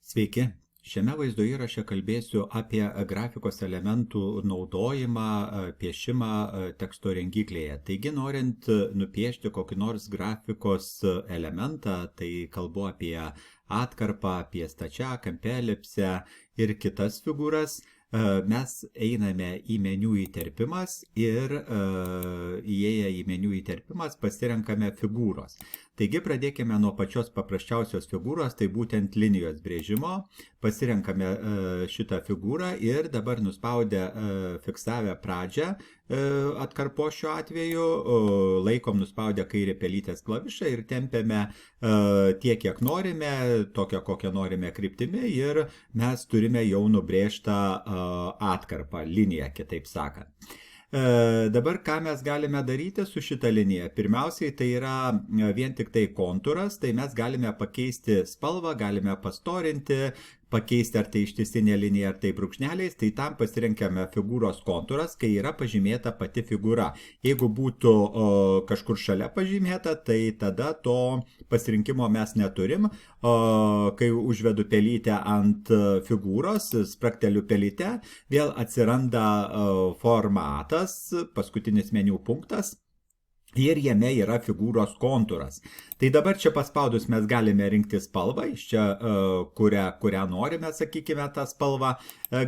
Sveiki! Šiame vaizdo įraše kalbėsiu apie grafikos elementų naudojimą, piešimą teksto rengiklėje. Taigi, norint nupiešti kokį nors grafikos elementą, tai kalbu apie atkarpą, apie stačiakampę, elipsę ir kitas figūras, mes einame į meniu įterpimas ir įėję į meniu įterpimas pasirenkame figūros. Taigi pradėkime nuo pačios paprasčiausios figūros, tai būtent linijos brėžimo. Pasirenkame šitą figūrą ir dabar nuspaudę fiksavę pradžią atkarpo šiuo atveju, laikom nuspaudę kairį pelytės klavišą ir tempiame tiek, kiek norime, tokią, kokią norime kryptimi ir mes turime jau nubrėžtą atkarpą, liniją, kitaip sakant. Dabar ką mes galime daryti su šita linija? Pirmiausiai tai yra vien tik tai kontūras, tai mes galime pakeisti spalvą, galime pastorinti, pakeisti ar tai ištisinė linija, ar tai brūkšneliais, tai tam pasirenkame figūros kontūras, kai yra pažymėta pati figūra. Jeigu būtų kažkur šalia pažymėta, tai tada to pasirinkimo mes neturim. Kai užvedu pelytę ant figūros, sprakteliu pelytę, vėl atsiranda formatas, paskutinis meniu punktas. Ir jame yra figūros kontūras. Tai dabar čia paspaudus mes galime rinkti spalvą, iš čia kurią norime, sakykime, tą spalvą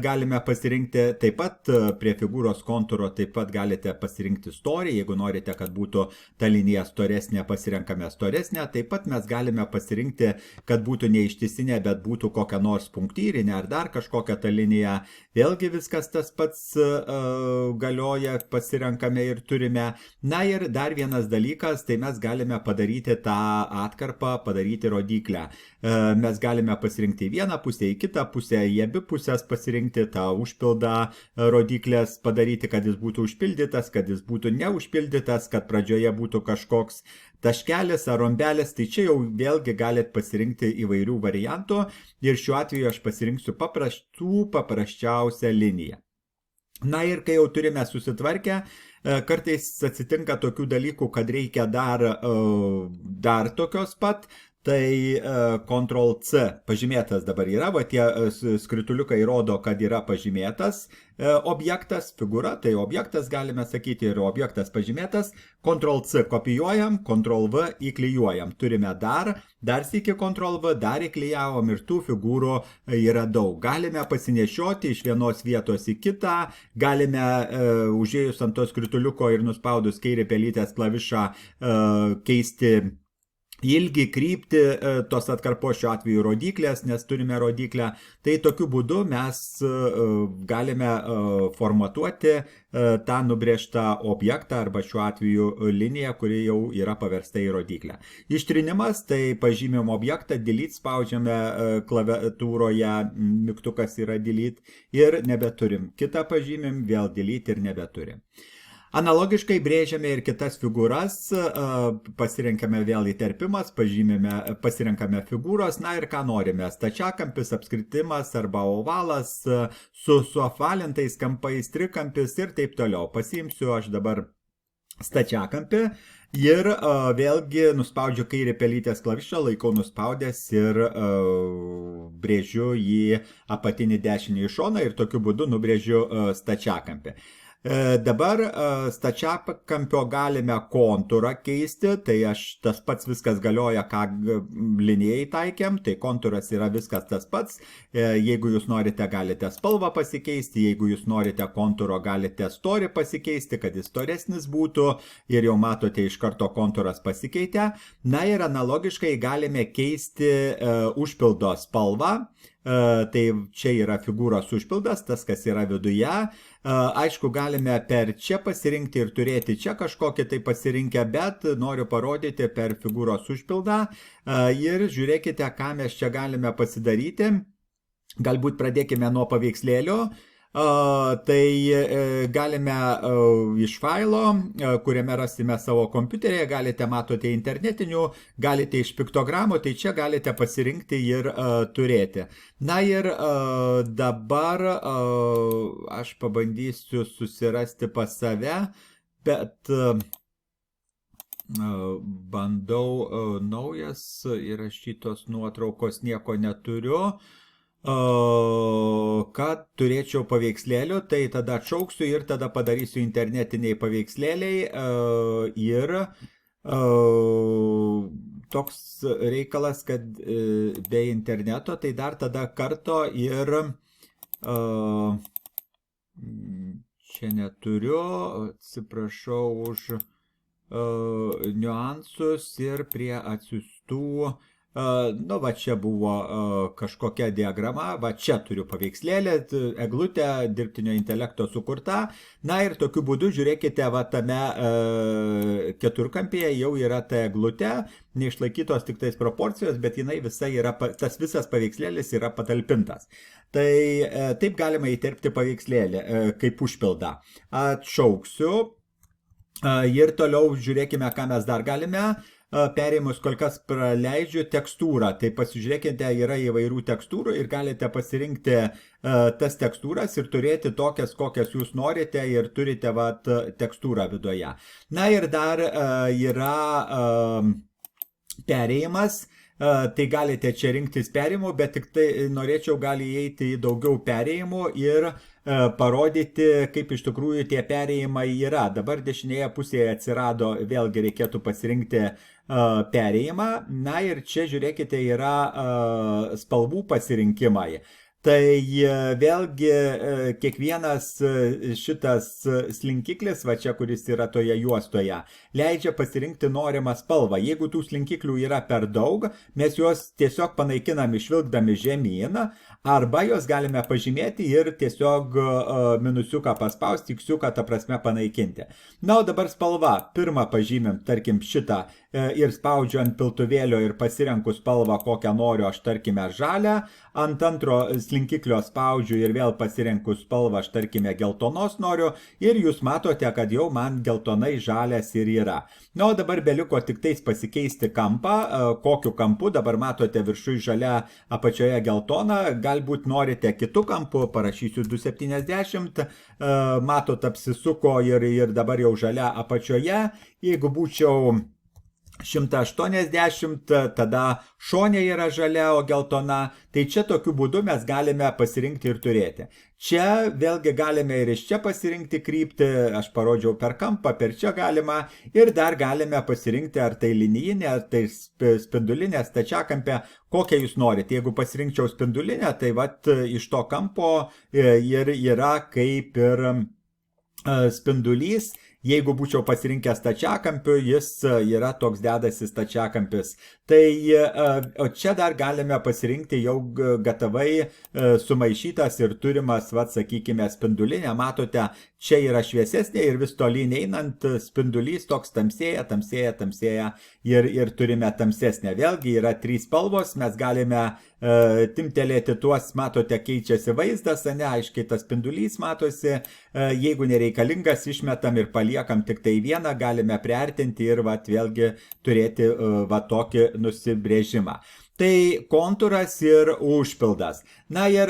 galime pasirinkti. Taip pat prie figūros kontūro taip pat galite pasirinkti storį, jeigu norite, kad būtų ta linija storesnė, pasirenkame storesnę. Taip pat mes galime pasirinkti, kad būtų ne ištisinė, bet būtų kokia nors punktyrinė ar dar kažkokia ta linija. Vėlgi viskas tas pats galioja, pasirenkame ir turime. Na ir dar vienas dalykas, tai mes galime padaryti tą atkarpą, padaryti rodyklę. Mes galime pasirinkti vieną pusę, į kitą pusę, į abi pusės pasirinkti tą užpildą rodyklės, padaryti, kad jis būtų užpildytas, kad jis būtų neužpildytas, kad pradžioje būtų kažkoks taškelis ar rombelis, tai čia jau vėlgi galite pasirinkti įvairių variantų ir šiuo atveju aš pasirinksiu paprasčiausią liniją. Na ir kai jau turime susitvarkę, kartais atsitinka tokių dalykų, kad reikia dar tokios pat, tai Ctrl+C pažymėtas dabar yra, va tie skrituliukai rodo, kad yra pažymėtas objektas, figūra, tai objektas galime sakyti ir objektas pažymėtas, Ctrl+C kopijuojam, Ctrl+V įklijuojam. Turime dar sykį Ctrl+V, dar įklijavom ir tų figūrų yra daug. Galime pasinešioti iš vienos vietos į kitą, galime užėjus ant to skrituliuko ir nuspaudus kairį pelytės klavišą keisti ilgį, kryptį tos atkarpos, šiuo atveju rodyklės, nes turime rodyklę. Tai tokiu būdu mes galime formatuoti tą nubrėžtą objektą arba šiuo atveju liniją, kuri jau yra paversta į rodyklę. Ištrinimas, tai pažymim objektą, delete, spaudžiame klaviatūroje, mygtukas yra delete ir nebeturim. Kitą pažymim, vėl delete ir nebeturim. Analogiškai brėžiame ir kitas figūras, pasirenkame vėl įterpimas, pasirenkame figūros, na ir ką norime, stačiakampis, apskritimas arba ovalas, su apvalintais kampais, trikampis ir taip toliau. Pasiimsiu aš dabar stačiakampį ir vėlgi nuspaudžiu kairį pelytės klavišą, laikau nuspaudęs ir brėžiu į apatinį dešinį šoną ir tokiu būdu nubrėžiu stačiakampį. Dabar stačiakampio galime kontūrą keisti, tai tas pats viskas galioja, ką linijai taikėm, tai kontūras yra viskas tas pats. Jeigu jūs norite, galite spalvą pasikeisti, jeigu jūs norite kontūro, galite storį pasikeisti, kad jis storesnis būtų ir jau matote iš karto kontūras pasikeitė. Na ir analogiškai galime keisti užpildo spalvą. Tai čia yra figūros užpildas, tas, kas yra viduje. Aišku, galime per čia pasirinkti ir turėti čia kažkokį tai pasirinkę, bet noriu parodyti per figūros užpildą. Ir žiūrėkite, ką mes čia galime pasidaryti. Galbūt pradėkime nuo paveikslėlio. Tai galime iš failo, kuriame rasime savo kompiuterėje, galite matote internetinių, galite iš piktogramų, tai čia galite pasirinkti ir turėti. Na ir dabar aš pabandysiu susirasti pas save, bet bandau naujas įrašytos nuotraukos, nieko neturiu. kad turėčiau paveikslėlių, tai tada atšauksiu ir tada padarysiu internetiniai paveikslėliai ir toks reikalas, kad be interneto, tai dar tada karto ir čia neturiu, atsiprašau už niuansus ir prie atsiųstų. Nu, va čia buvo kažkokia diagrama, va čia turiu paveikslėlę, eglutė dirbtinio intelekto sukurta. Na ir tokiu būdu, žiūrėkite, va tame keturkampyje jau yra ta eglutė, neišlaikytos tik tais proporcijos, bet jinai visa yra, tas visas paveikslėlis yra patalpintas. Tai taip galima įterpti paveikslėlį kaip užpildą. Atšauksiu ir toliau žiūrėkime, ką mes dar galime. Perėjimus kol kas praleidžiu tekstūrą, tai pasižiūrėkite, yra įvairių tekstūrų ir galite pasirinkti tas tekstūras ir turėti tokias, kokias jūs norite ir turite vat, tekstūrą viduje. Na ir dar yra perėjimas, tai galite čia rinktis perėjimų, bet tik tai norėčiau gali įeiti į daugiau perėjimų ir parodyti, kaip iš tikrųjų tie perėjimai yra. Dabar dešinėje pusėje atsirado, vėlgi reikėtų pasirinkti perėjimą. Na ir čia žiūrėkite yra spalvų pasirinkimai. Tai vėlgi kiekvienas šitas slinkiklis, va čia, kuris yra toje juostoje, leidžia pasirinkti norimą spalvą. Jeigu tų slinkiklių yra per daug, mes juos tiesiog panaikinam išvilkdami žemyn, arba juos galime pažymėti ir tiesiog minusiuką paspausti, iksiuką, ta prasme, panaikinti. Na, o dabar spalva. Pirmą pažymim, tarkim, šitą ir spaudžiu ant piltuvėlio ir pasirenku spalvą, kokią noriu, aš tarkime žalią. Ant antro slinkiklio spaudžiu ir vėl pasirenku spalvą, aš tarkime geltonos noriu. Ir jūs matote, kad jau man geltonai žalias ir yra. Na, o dabar beliko tik tais pasikeisti kampą. Kokiu kampu, dabar matote viršui žalia, apačioje geltona. Galbūt norite kitų kampų, parašysiu 270. Matot, apsisuko ir dabar jau žalia apačioje. Jeigu būčiau 180, tada šonė yra žalia, o geltona. Tai čia tokiu būdu mes galime pasirinkti ir turėti. Čia vėlgi galime ir iš čia pasirinkti kryptį, aš parodžiau per kampą, per čia galima. Ir dar galime pasirinkti, ar tai linijinė, ar tai spindulinė, stačiakampė, kokią jūs norite. Jeigu pasirinkčiau spindulinę, tai vat iš to kampo ir yra kaip ir spindulys. Jeigu būčiau pasirinkęs stačiakampiu, jis yra toks dedasi stačiakampis. Tai o čia dar galime pasirinkti jau gatavai sumaišytas ir turimas, vat, sakykime, spindulinė. Matote, čia yra šviesesnė ir vis tolyn einant spindulys toks tamsėja, tamsėja, tamsėja ir turime tamsesnę. Vėlgi yra trys spalvos, mes galime timtelėti tuos, matote, keičiasi vaizdas, ne, aiškiai tas spindulys matosi. Jeigu nereikalingas, išmetam ir paliekam tik tai vieną, galime priartinti ir vat, vėlgi turėti va, tokį nusibrėžimą. Tai kontūras ir užpildas. Na ir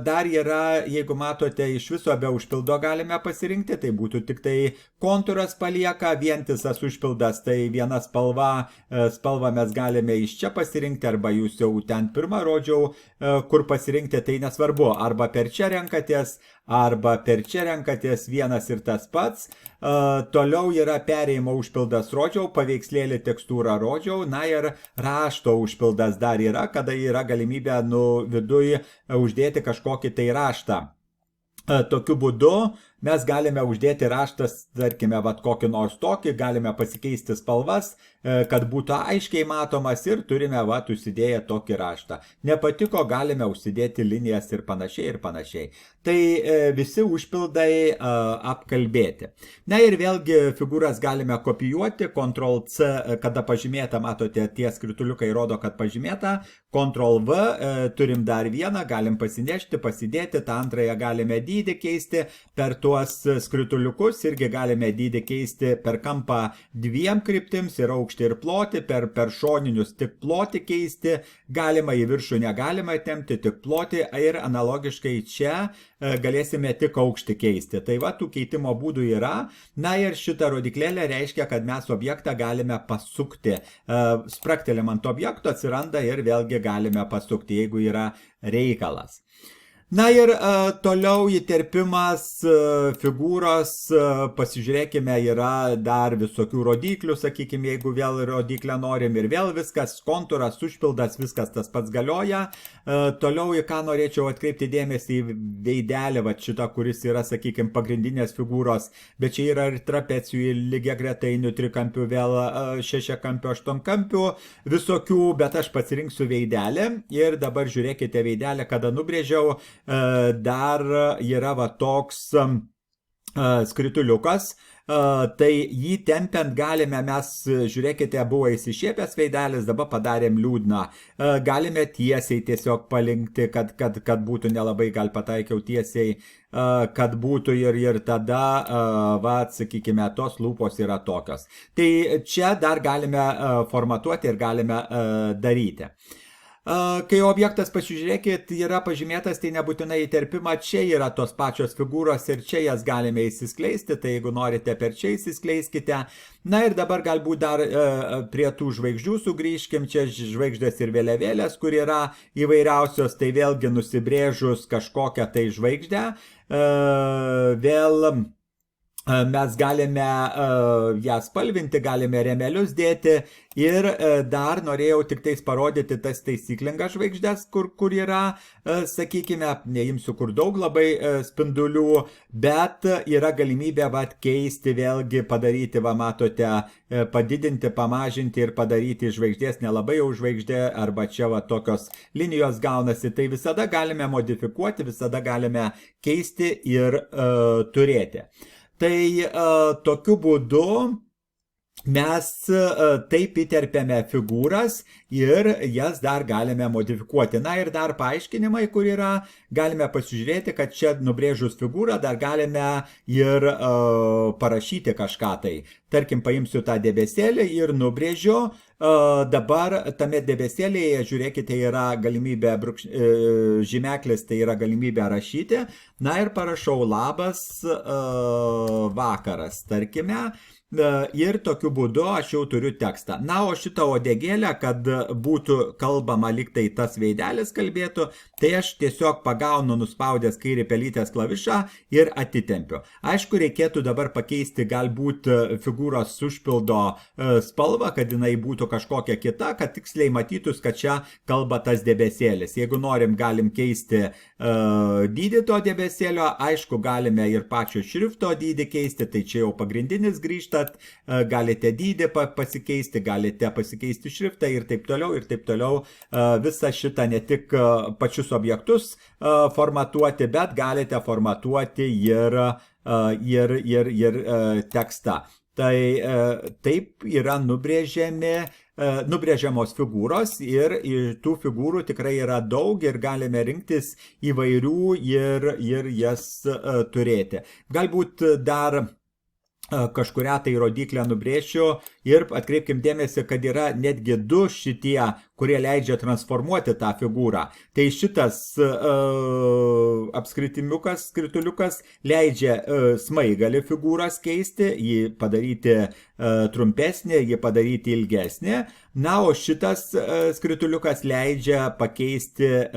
dar yra, jeigu matote, iš viso be užpildo galime pasirinkti, tai būtų tik tai kontūras palieka, vientisas užpildas, tai viena spalva mes galime iš čia pasirinkti, arba jūs jau ten pirmą rodžiau, kur pasirinkti, tai nesvarbu, arba per čia renkatės, arba per čia renkatės, vienas ir tas pats. Toliau yra perėjimo užpildas rodžiau, paveikslėlį tekstūrą rodžiau, na ir rašto užpildas dar yra, kada yra galimybė viduj uždėti kažkokį tai raštą. Tokiu būdu mes galime uždėti raštas, tarkime, vat, kokį nors tokį, galime pasikeisti spalvas, kad būtų aiškiai matomas ir turime vat, užsidėję tokį raštą. Nepatiko, galime užsidėti linijas ir panašiai ir panašiai. Tai visi užpildai apkalbėti. Na ir vėlgi figūras galime kopijuoti, Ctrl+C, kada pažymėta, matote, tie skrituliukai rodo, kad pažymėta, Ctrl+V, turim dar vieną, galim pasinešti, pasidėti, tą antrąją galime dydį keisti, per tuos skrituliukus irgi galime dydį keisti per kampą dviem kryptims, ir aukštį ir plotį, per šoninius tik plotį keisti, galima į viršų negalima tempti, tik plotį, ir analogiškai čia galėsime tik aukštį keisti. Tai va, tų keitimo būdų yra. Na ir šitą rodiklėlę reiškia, kad mes objektą galime pasukti. Spraktelim ant objekto, atsiranda ir vėlgi galime pasukti, jeigu yra reikalas. Na ir toliau įterpimas figūros, pasižiūrėkime, yra dar visokių rodiklių, sakykime, jeigu vėl rodiklę norim, ir vėl viskas, kontūras, užpildas, viskas tas pats galioja. Toliau į ką norėčiau atkreipti dėmesį, į veidelį, va šitą, kuris yra, sakykime, pagrindinės figūros, bet čia yra ir trapecijų, ir lygiagretainių, trikampių, vėl šešiakampių, aštuonkampių, visokių, bet aš pasirinksiu veidelį. Ir dabar žiūrėkite veidelį, kada nubrėžiau. Dar yra va toks skrituliukas, tai jį tempiant galime mes, žiūrėkite, buvo įsišiepęs veidelis, dabar padarėm liūdną. Galime tiesiai tiesiog palinkti, kad būtų nelabai, gal pataikiau tiesiai, kad būtų ir tada, va, sakykime, tos lūpos yra tokios. Tai čia dar galime formatuoti ir galime daryti. Kai objektas, pasižiūrėkit, yra pažymėtas, tai nebūtinai įterpimą, čia yra tos pačios figūros ir čia jas galime įsiskleisti, tai jeigu norite per čia įsiskleiskite. Na ir dabar galbūt dar prie tų žvaigždžių sugrįžkim, čia žvaigždės ir vėliavėlės, kur yra įvairiausios, tai vėlgi nusibrėžus kažkokią tai žvaigždę, vėl mes galime ją spalvinti, galime rėmelius dėti, ir dar norėjau tik tais parodyti tas taisyklingas žvaigždės, kur yra, sakykime, neimsiu kur daug labai spindulių, bet yra galimybė keisti, vėlgi padaryti, va matote, padidinti, pamažinti ir padaryti žvaigždės nelabai jau žvaigždė, arba čia va tokios linijos gaunasi, tai visada galime modifikuoti, visada galime keisti ir turėti. Tai tokiu būdu mes taip įterpiame figūras ir jas dar galime modifikuoti. Na ir dar paaiškinimai, kur yra, galime pasižiūrėti, kad čia nubrėžus figūrą dar galime ir parašyti kažką tai. Tarkim, paimsiu tą debesėlį ir nubrėžiu. Dabar tame debesėlėje, žiūrėkite, yra galimybė žymeklis, tai yra galimybė rašyti. Na ir parašau labas vakaras, tarkime. Ir tokiu būdu aš jau turiu tekstą. Na, o šitą odegėlę, kad būtų kalbama lyg tai tas veidelis kalbėtų, tai aš tiesiog pagaunu nuspaudęs kairį pelytės klavišą ir atitempiu. Aišku, reikėtų dabar pakeisti galbūt figūros užpildo spalvą, kad jinai būtų kažkokia kita, kad tiksliai matytus, kad čia kalba tas debesėlis. Jeigu norim, galim keisti dydį to debesėlio, aišku, galime ir pačio šrifto dydį keisti, tai čia jau pagrindinis grįžta. Galite dydį pasikeisti, galite pasikeisti šriftą ir taip toliau, ir taip toliau. Visą šitą ne tik pačius objektus formatuoti, bet galite formatuoti ir tekstą. Tai taip yra nubrėžiamos figūros, ir tų figūrų tikrai yra daug ir galime rinktis įvairių ir jas turėti. Galbūt dar kažkurią tai rodiklę nubrėšiu ir atkreipkim dėmesį, kad yra netgi du šitie, kurie leidžia transformuoti tą figūrą. Tai šitas apskritimiukas, skrituliukas leidžia smaigalį figūras keisti, jį padaryti trumpesnį, jį padaryti ilgesnį. Na, o šitas skrituliukas leidžia pakeisti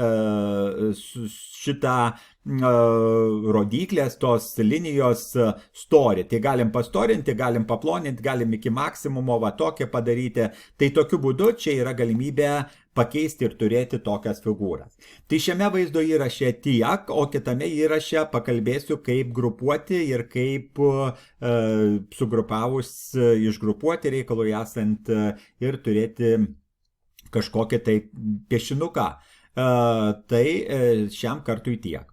šitą rodiklės, tos linijos storį. Tai galim pastorinti, galim paploninti, galim iki maksimumo va tokią padaryti. Tai tokiu būdu čia yra galimybė pakeisti ir turėti tokias figūras. Tai šiame vaizdo įraše tiek, o kitame įraše pakalbėsiu, kaip grupuoti ir kaip sugrupavus išgrupuoti reikalui esant ir turėti kažkokį tai piešinuką. Tai šiam kartui tiek.